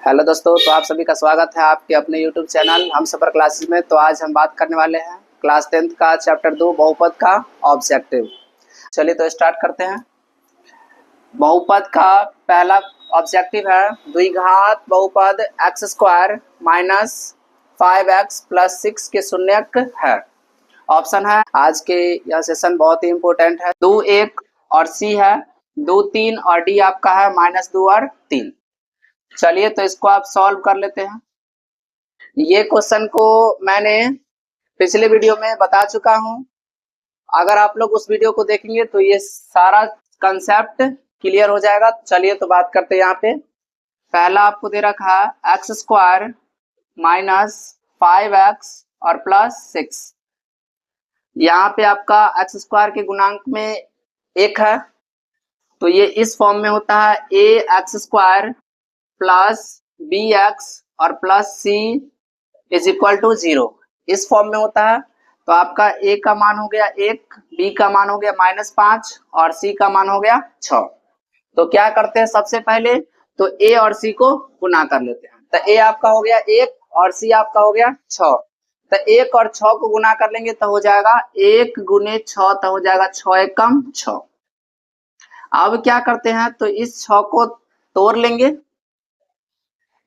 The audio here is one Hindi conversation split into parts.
हेलो दोस्तों, तो आप सभी का स्वागत है आपके अपने YouTube चैनल हम सफर क्लासेस में। तो आज हम बात करने वाले हैं क्लास 10th का चैप्टर 2 बहुपद का ऑब्जेक्टिव। चलिए तो स्टार्ट करते हैं। बहुपद का पहला ऑब्जेक्टिव है द्विघात बहुपद x square minus 5x plus 6 के शून्यक है। ऑप्शन है। आज के यह सेशन बहुत ही इम्पोर्टेंट है। 2 1 और सी है, 2 3 और डी आपका है -2 और 3। चलिए तो इसको आप सॉल्व कर लेते हैं। ये क्वेश्चन को मैंने पिछले वीडियो में बता चुका हूं। अगर आप लोग उस वीडियो को देखेंगे तो ये सारा कंसेप्ट क्लियर हो जाएगा। चलिए तो बात करते हैं। यहाँ पे पहला आपको दे रखा है एक्स स्क्वायर माइनस 5x और प्लस 6। यहाँ पे आपका एक्स स्क्वायर के गुणांक में 1 है, तो ये इस फॉर्म में होता है a x square plus b x और plus c is equal to 0। इस फॉर्म में होता है। तो आपका ए का मान हो गया 1, बी का मान हो गया -5 और सी का मान हो गया 6। तो क्या करते हैं, सबसे पहले तो ए और सी को गुना कर लेते हैं। तो ए आपका हो गया 1 और सी आपका हो गया 6। तो 1 और 6 को गुना कर लेंगे तो हो जाएगा 1 गुने 6, तो हो जाएगा 6 एकम 6। अब क्या करते हैं, तो इस 6 को तोड़ लेंगे।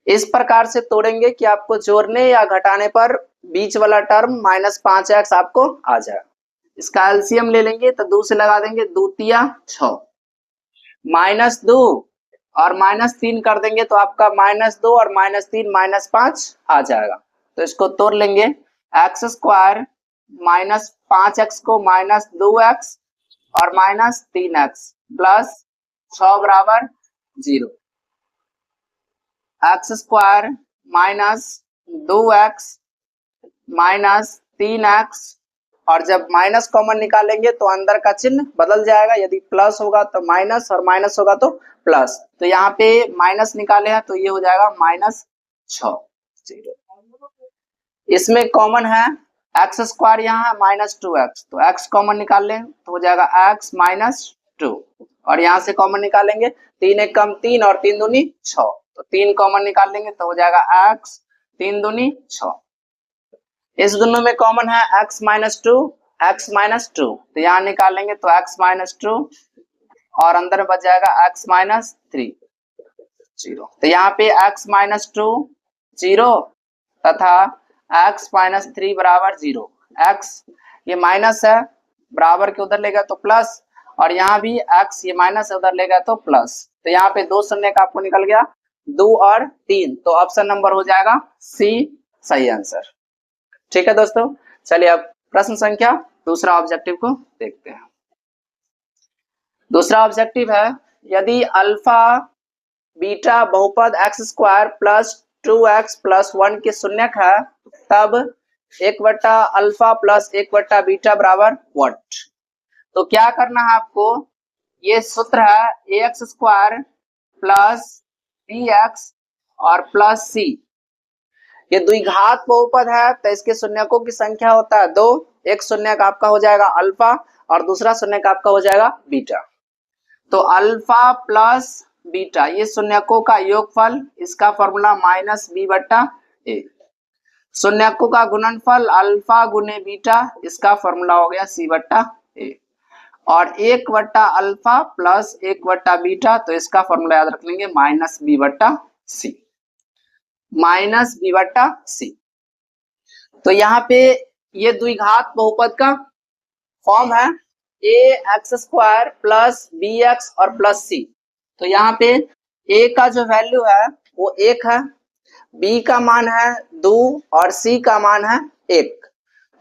इस प्रकार से तोड़ेंगे कि आपको जोड़ने या घटाने पर बीच वाला टर्म -5x आपको आ जाए। इसका एलसीएम ले लेंगे तो 2 से लगा देंगे, 2 तिया 6, -2 और -3 कर देंगे तो आपका -2 और -3 -5 आ जाएगा। तो इसको तोड़ लेंगे। एक्स स्क्वायर -5x को -2x और -3x प्लस 6 बराबर 0। एक्स स्क्वायर -2x -3x, और जब माइनस कॉमन निकालेंगे तो अंदर का चिन्ह बदल जाएगा। यदि प्लस होगा तो माइनस और माइनस होगा तो प्लस। तो यहाँ पे माइनस निकाले हैं तो ये हो जाएगा -6। इसमें कॉमन है एक्स स्क्वायर, यहाँ है -2x, तो x कॉमन निकाल लें तो हो जाएगा x -2, और यहाँ से कॉमन निकालेंगे 3 एकम 3 और 3 दूनी 6, तो 3 कॉमन निकाल लेंगे तो हो जाएगा x 3 दूनी 6। इस दोनों में कॉमन है x -2, तो यहाँ निकालेंगे तो x -2 और अंदर बच जाएगा x -3 0। तो यहाँ पे x -2 0 तथा x -3 बराबर 0। x ये माइनस है, बराबर के उधर लेगा तो प्लस, और यहाँ भी x ये माइनस उधर लेगा तो प्लस। तो यहाँ पे 2 शून्य का आपको निकल गया 2 और 3, तो ऑप्शन नंबर हो जाएगा सी सही आंसर। ठीक है दोस्तों, चलिए अब प्रश्न संख्या दूसरा ऑब्जेक्टिव को देखते हैं। दूसरा ऑब्जेक्टिव है यदि अल्फा बीटा बहुपद x square plus 2x plus 1 के शून्यक है तब 1/अल्फा प्लस 1/बीटा बराबर व्हाट। तो क्या करना है आपको, ये सूत्र है ax स्क्वायर प्लस bx और प्लस c। ये द्विघात बहुपद है तो इसके शून्यकों की संख्या होता है 2। एक शून्यक आपका हो जाएगा अल्फा और दूसरा शून्यक आपका हो जाएगा बीटा। तो अल्फा प्लस बीटा ये शून्यकों का योगफल, इसका फॉर्मूला -b/a। शून्यकों का गुणनफल अल्फा गुने बीटा, इसका फॉर्मूला हो गया c/a। और 1/अल्फा प्लस 1/बीटा, तो इसका फॉर्मूला याद रख लेंगे -b/c। -b/c। तो यहाँ पे ये द्विघात बहुपद का फॉर्म है ax स्क्वायर प्लस bx और प्लस c। तो यहाँ पे a का जो वैल्यू है वो 1 है, b का मान है 2 और c का मान है 1।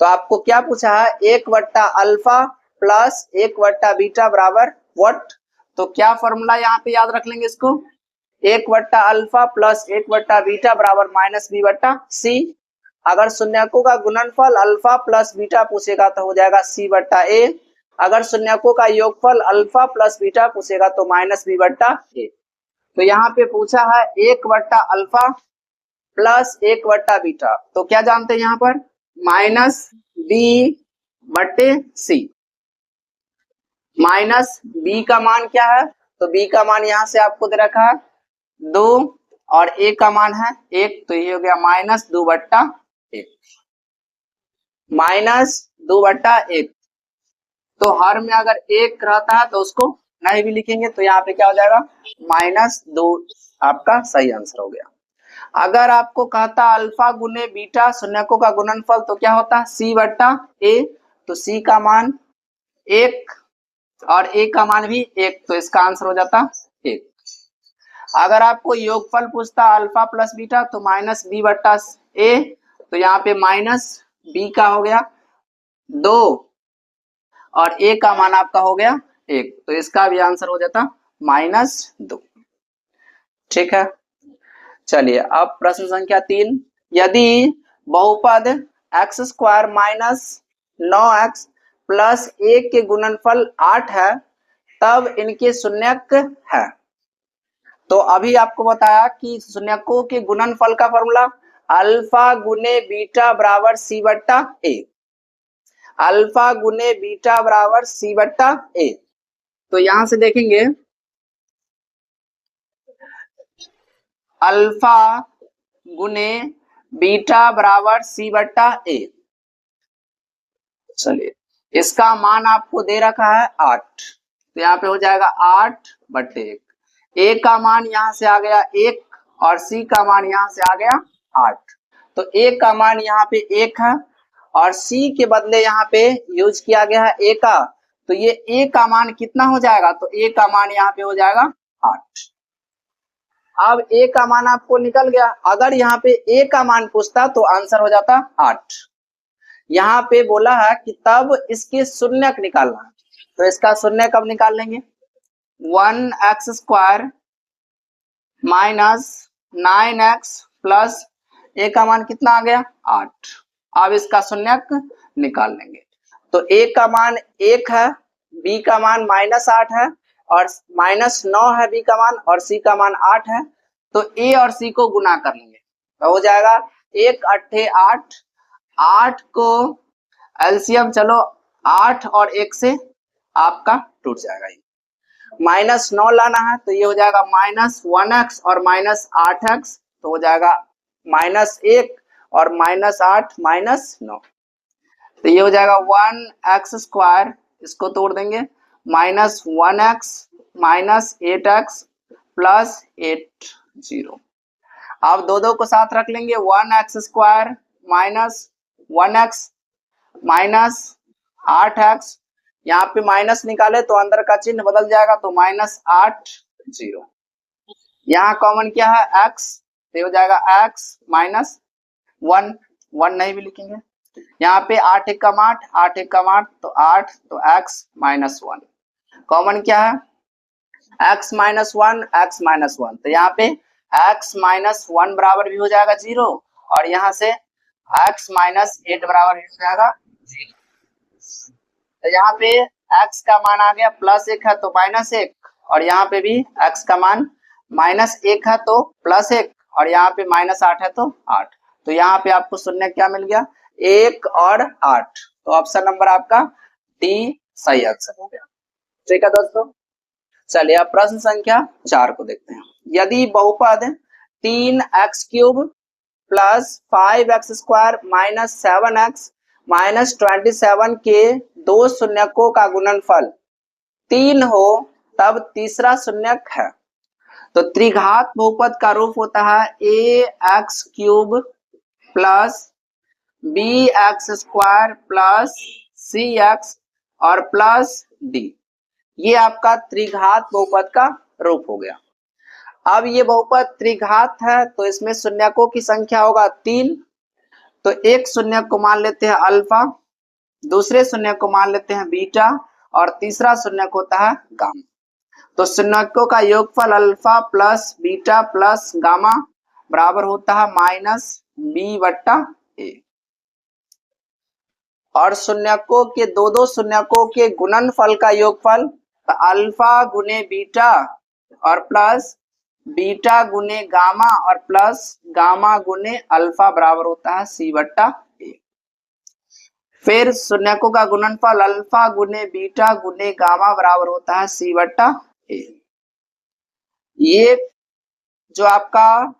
तो आपको क्या पूछा है, 1/अल्फा प्लस 1/बीटा बराबर व्हाट। तो क्या फॉर्मूला यहाँ पे याद रख लेंगे इसको, 1/अल्फा प्लस 1/बीटा बराबर -b/c। अगर शून्यकों का गुणनफल अल्फा प्लस बीटा पूछेगा तो हो जाएगा c/a। अगर शून्यकों का योगफल अल्फा प्लस बीटा पूछेगा तो -b/a। तो यहाँ पे पूछा है 1/अल्फा प्लस 1/बीटा, तो क्या जानते हैं यहाँ पर -b/c। माइनस b का मान क्या है, तो b का मान यहाँ से आपको दे रखा है 2 और ए का मान है 1, तो ये हो गया -2/1, -2/1। तो हर में अगर 1 रहता है तो उसको नहीं भी लिखेंगे, तो यहाँ पे क्या हो जाएगा -2, आपका सही आंसर हो गया। अगर आपको कहता अल्फा गुने बीटा शून्यकों का गुणनफल, तो क्या होता C/A, तो C का मान 1 और A का मान भी 1, तो इसका आंसर हो जाता 1। अगर आपको योगफल पूछता अल्फा प्लस बीटा, तो -B/A, तो यहाँ पे -B का हो गया 2 और A का मान आपका हो गया 1, तो इसका भी आंसर हो जाता -2। ठीक है, चलिए अब प्रश्न संख्या 3, यदि बहुपद x² - 9x प्लस 1 के गुणनफल 8 है, तब इनके शून्यक है। तो अभी आपको बताया कि शून्यकों के गुणनफल का फॉर्मूला अल्फा गुने बीटा बराबर C/A, अल्फा गुने बीटा बराबर C/A। तो यहां से देखेंगे अल्फा गुने बीटा बराबर C/A। चलिए, इसका मान आपको दे रखा है 8, तो यहाँ पे हो जाएगा 8/1। ए का मान यहाँ से आ गया 1 और सी का मान यहाँ से आ गया 8, तो ए का मान यहाँ पे 1 है और सी के बदले यहाँ पे यूज किया गया है ए का, तो ये ए का मान कितना हो जाएगा, तो ए का मान यहाँ पे हो जाएगा 8। अब ए का मान आपको निकल गया, अगर यहाँ पे ए का मान पूछता तो आंसर हो जाता 8। यहाँ पे बोला है कि तब इसके शून्यक निकालना, तो इसका शून्यक अब निकाल लेंगे। 1x² - 9x प्लस ए का मान कितना आ गया 8। अब इसका शून्यक निकाल लेंगे, तो ए का मान 1 है, बी का मान -8 है और -9 है बी का मान और सी का मान 8 है, तो ए और सी को गुना कर लेंगे, तो हो जाएगा 1 8 8, 8 को एलसीएम चलो 8 और 1 से आपका टूट जाएगा, -9 लाना है, तो ये हो जाएगा -1x और -8x, तो हो जाएगा -1 और -8 -9, तो ये हो जाएगा 1x², इसको तोड़ देंगे, -1x -8x प्लस 80। अब दो को साथ रख लेंगे, 1x² -1x -8x, यहाँ पे माइनस निकाले तो अंदर का चिन्ह बदल जाएगा, तो -80। यहाँ कॉमन क्या है x, तो हो जाएगा x -1, 1 नहीं भी लिखेंगे। यहाँ पे 8 एकम 8, 8 एकम 8 तो 8, तो x -1 कॉमन क्या है x -1, x -1, तो यहाँ पे x -1 बराबर भी हो जाएगा 0 और यहाँ से x -8 बराबर हो जाएगा 0। तो यहाँ पे x का मान आ गया +1 है तो -1 और यहाँ पे भी x का मान -1 है तो +1 और यहाँ पे -8 है तो 8, तो यहाँ पे आपको शून्य क्या मिल गया 1 और 8, तो ऑप्शन नंबर आपका डी सही आंसर हो गया। ठीक है दोस्तों, चलिए अब प्रश्न संख्या 4 को देखते हैं। यदि बहुपद 3x³ + 5x² - 7x - 27 के दो शून्यकों का गुणनफल 3 हो, तब तीसरा शून्यक है। तो त्रिघात बहुपद का रूप होता है ax³ + bx² + cx और प्लस d, ये आपका त्रिघात बहुपद का रूप हो गया। अब ये बहुपद त्रिघात है तो इसमें शून्यकों की संख्या होगा 3, तो एक शून्य को मान लेते हैं अल्फा, दूसरे शून्य को मान लेते हैं बीटा और तीसरा शून्यक होता है गामा। तो शून्यकों का योगफल alpha plus beta plus gamma बराबर होता है -b/a और शून्यकों के दो शून्यकों के गुणनफल का योगफल अल्फा गुने बीटा और प्लस बीटा गुने गामा और प्लस गामा गुने अल्फा बराबर होता है c/a। फिर शून्यकों का गुणनफल अल्फा गुने बीटा गुने गामा बराबर होता है c/a। ये जो आपका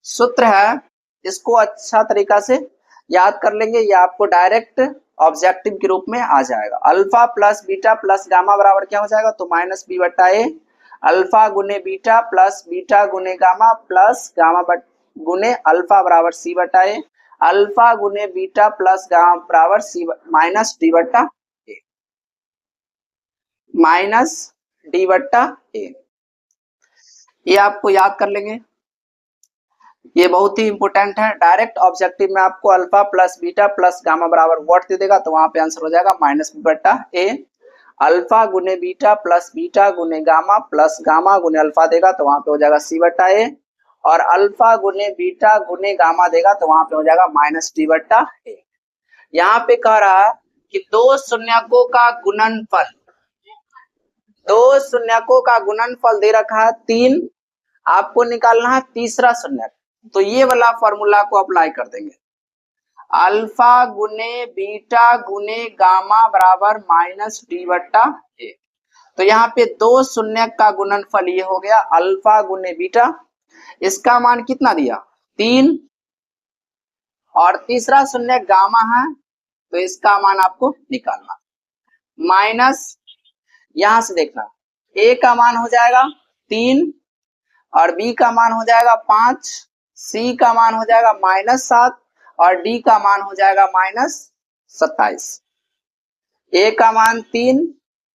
सूत्र है, इसको अच्छा तरीका से याद कर लेंगे, ये आपको डायरेक्ट ऑब्जेक्टिव के रूप में आ जाएगा। Alpha plus beta plus gamma बराबर क्या हो जाएगा, तो माइनस बी बट्टा ए। अल्फा गुने बीटा प्लस बीटा गुने गामा प्लस गामा गुने अल्फा बराबर सी बट्टा ए। अल्फा गुने बीटा प्लस गामा बराबर सी माइनस डी बट्टा ए, माइनस डी बट्टा ए। ये आपको याद कर लेंगे, ये बहुत ही इंपॉर्टेंट है। डायरेक्ट ऑब्जेक्टिव में आपको alpha plus beta plus gamma बराबर व्हाट दे देगा, तो वहां पे आंसर हो जाएगा माइनस बी बट्टा ए। अल्फा गुने बीटा प्लस बीटा गुने गामा प्लस गामा गुने अल्फा देगा, तो वहां पे हो जाएगा सी बट्टा ए। और अल्फा गुने बीटा गुने गामा देगा, तो वहां पे हो जाएगा माइनस डी बट्टा ए। यहाँ पे कह रहा है कि दो शून्यकों का गुणनफल, दो शून्यकों का गुणनफल दे रखा है 3, आपको निकालना है तीसरा शून्यक। तो ये वाला फॉर्मूला को अप्लाई कर देंगे, अल्फा गुने बीटा गुने गामा बराबर माइनस डी बट्टा ए। तो यहाँ पे दो शून्यक का गुणनफल ये हो गया अल्फा गुने बीटा, इसका मान कितना दिया 3, और तीसरा शून्यक गामा है, तो इसका मान आपको निकालना। माइनस यहां से देखना, ए का मान हो जाएगा 3 और बी का मान हो जाएगा 5, सी का मान हो जाएगा -7 और डी का मान हो जाएगा -27। ए का मान 3,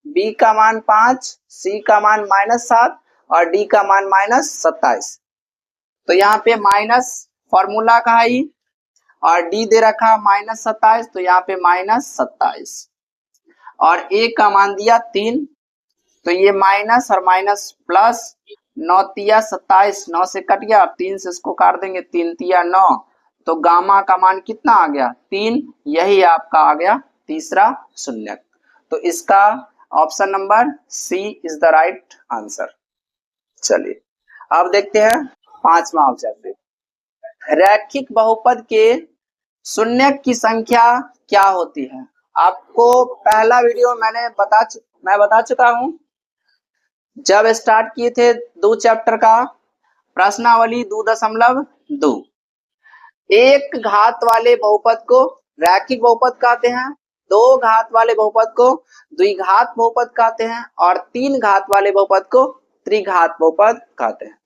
बी का मान 5, सी का मान -7 और डी का मान -27। तो यहाँ पे माइनस फॉर्मूला का है और डी दे रखा -27, तो यहाँ पे -27 और ए का मान दिया 3, तो ये माइनस और माइनस प्लस, 9 तिया 27, 9 से कट गया, 3 से इसको काट देंगे, 3 तिया 9, तो गामा का मान कितना आ गया 3, यही आपका आ गया तीसरा शून्यक। तो इसका option number C is the right answer. चलिए अब देखते हैं पांचवा ऑब्जेक्टिव, रैखिक बहुपद के शून्यक की संख्या क्या होती है। आपको पहला वीडियो मैं बता चुका हूं, जब स्टार्ट किए थे 2 चैप्टर का, प्रश्नावली 2.2। एक घात वाले बहुपद को रैखिक बहुपद कहते हैं, 2 घात वाले बहुपद को द्विघात बहुपद कहते हैं और 3 घात वाले बहुपद को त्रिघात बहुपद कहते हैं।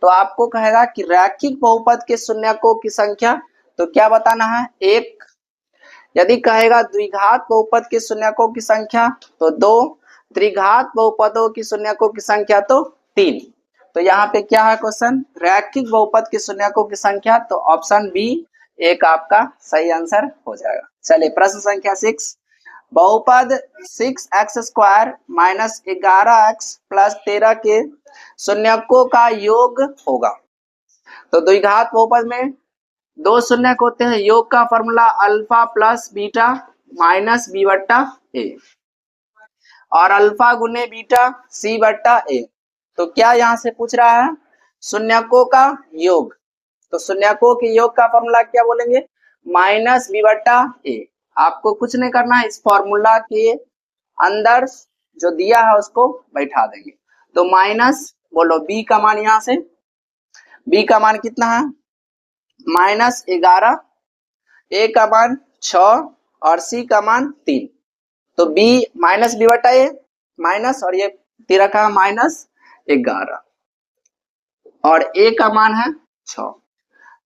तो आपको कहेगा कि रैखिक बहुपद के शून्यकों की संख्या, तो क्या बताना है 1। यदि कहेगा द्विघात बहुपद के शून्यकों की संख्या तो 2, त्रिघात बहुपदों की शून्यकों की संख्या तो 3। तो यहाँ पे क्या है क्वेश्चन, रैखिक बहुपद के शून्यकों की संख्या, तो ऑप्शन बी एक आपका सही आंसर हो जाएगा। चलिए प्रश्न संख्या 6, बहुपद 6x² - 11x + 13 के शून्यकों का योग होगा। तो द्विघात बहुपद में 2 शून्यक होते हैं, योग का formula alpha plus beta minus B बट्टा ए और अल्फा गुने बीटा सी बट्टा ए। तो क्या यहाँ से पूछ रहा है शून्यकों का योग, तो शून्यकों के योग का फॉर्मूला क्या बोलेंगे माइनस बी बट्टा ए। आपको कुछ नहीं करना है, इस फॉर्मूला के अंदर जो दिया है उसको बैठा देंगे। तो माइनस बोलो बी का मान, यहाँ से बी का मान कितना है -11, ए का मान 6 और सी का मान 3। तो बी माइनस बी बटा ए माइनस, और ये दे रखा है -11 और ए का मान है 6,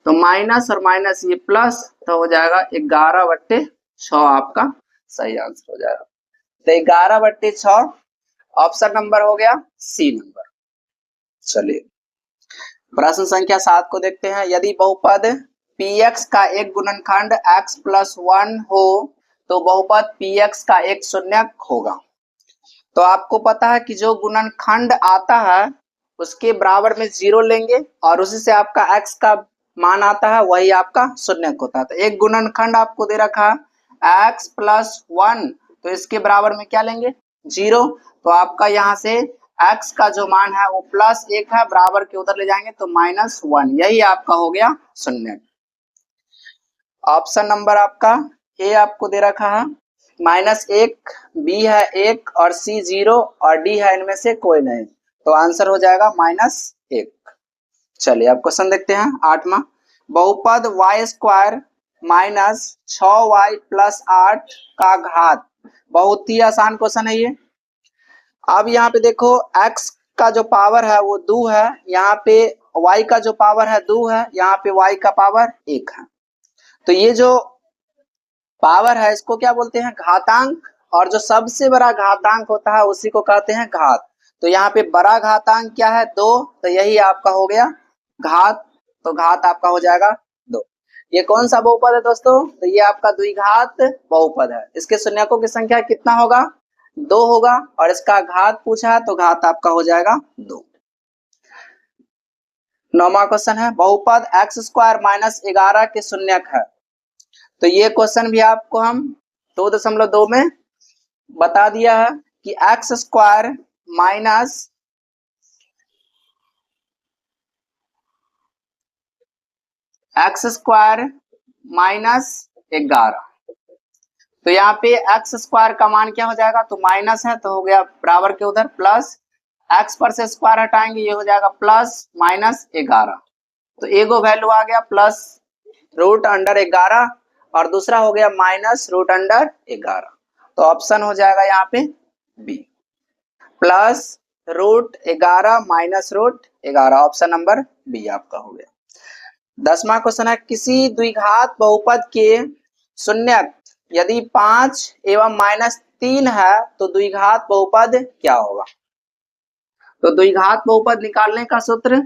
तो माइनस और माइनस ये प्लस, तो हो जाएगा 11/6 आपका सही आंसर हो जाएगा। तो 11/6 ऑप्शन नंबर हो गया सी नंबर। चलिए प्रश्न संख्या 7 को देखते हैं, यदि बहुपद px का एक गुणनखंड x + 1 हो तो बहुपद px का एक शून्यक होगा। तो आपको पता है कि जो गुणनखंड आता है उसके बराबर में 0 लेंगे और उसी से आपका x का मान आता है, वही आपका शून्यक होता है। तो एक गुणनखंड आपको दे रखा है x + 1, तो इसके बराबर में क्या लेंगे 0। तो आपका यहाँ से x का जो मान है वो +1 है, बराबर के उधर ले जाएंगे तो -1, यही आपका हो गया शून्यक। ऑप्शन नंबर आपका ए आपको दे रखा है -1, बी है 1 और सी 0 और डी है इनमें से कोई नहीं, तो आंसर हो जाएगा -1। चलिए अब क्वेश्चन देखते हैं 8वां। बहुपद y square minus 6y plus 8 का घात। बहुत ही आसान क्वेश्चन है ये। अब यहाँ पे देखो x का जो पावर है वो 2 है, यहाँ पे y का जो पावर है 2 है, यहाँ पे y का पावर 1 है। तो ये जो पावर है इसको क्या बोलते हैं? घातांक। और जो सबसे बड़ा घातांक होता है उसी को कहते हैं घात। तो यहाँ पे बड़ा घातांक क्या है? 2। तो यही आपका हो गया घात। तो घात आपका हो जाएगा 2। ये कौन सा बहुपद है दोस्तों? तो ये आपका द्विघात बहुपद है। इसके शून्यकों की संख्या कितना होगा? 2 होगा। और इसका घात पूछा है तो घात आपका हो जाएगा 2। 9वां क्वेश्चन है बहुपद x स्क्वायर माइनस 11 के शून्यक है। तो ये क्वेश्चन भी आपको हम 2.2 में बता दिया है कि x स्क्वायर माइनस 11। तो यहाँ पे x स्क्वायर का मान क्या हो जाएगा? तो माइनस है तो हो गया बराबर के उधर प्लस, x पर से स्क्वायर हटाएंगे ये हो जाएगा प्लस माइनस 11। तो एगो वैल्यू आ गया प्लस रूट अंडर 11 और दूसरा हो गया माइनस रूट अंडर 11। तो ऑप्शन हो जाएगा यहाँ पे B, plus root 11 minus root 11। Option number B आपका हो गया। 10वां क्वेश्चन है किसी द्विघात बहुपद के शून्यक यदि 5 एवं माइनस 3 है तो द्विघात बहुपद क्या होगा? तो द्विघात बहुपद निकालने का सूत्र,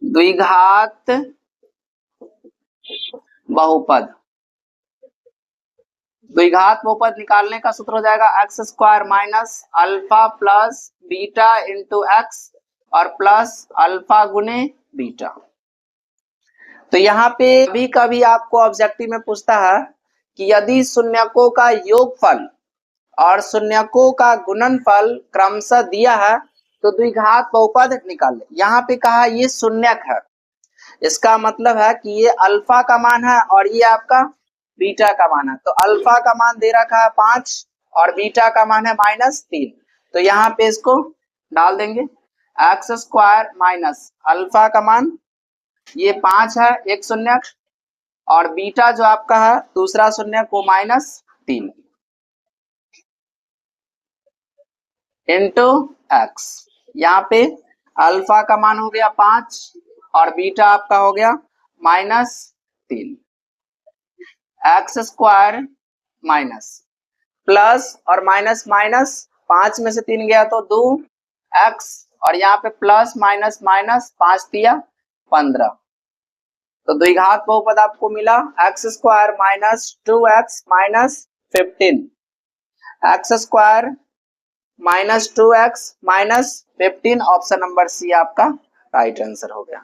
द्विघात बहुपद निकालने का सूत्र हो जाएगा x square minus alpha plus beta into x और प्लस अल्फा गुने बीटा। तो यहाँ पे कभी कभी आपको ऑब्जेक्टिव में पूछता है कि यदि शून्यकों का योगफल और शून्यकों का गुणनफल क्रमशः दिया है तो द्विघात बहुपद निकालें। यहाँ पे कहा ये शून्यक है, इसका मतलब है कि ये अल्फा का मान है और ये आपका बीटा का मान है। तो अल्फा का मान दे रखा है 5 और बीटा का मान है -3। तो यहाँ पे इसको डाल देंगे एक्स स्क्वायर माइनस अल्फा का मान ये 5 है एक शून्यक और बीटा जो आपका है दूसरा शून्यक वो -3 इंटू एक्स। यहाँ पे अल्फा का मान हो गया 5 और बीटा आपका हो गया -3। एक्स स्क्वायर माइनस प्लस और माइनस माइनस 5 में से 3 गया तो 2 एक्स और यहाँ पे प्लस माइनस माइनस 5 दिया 15। तो द्विघात बहुपद आपको मिला x square minus 2x minus 15, x square minus 2x minus 15। Option number C आपका राइट आंसर हो गया।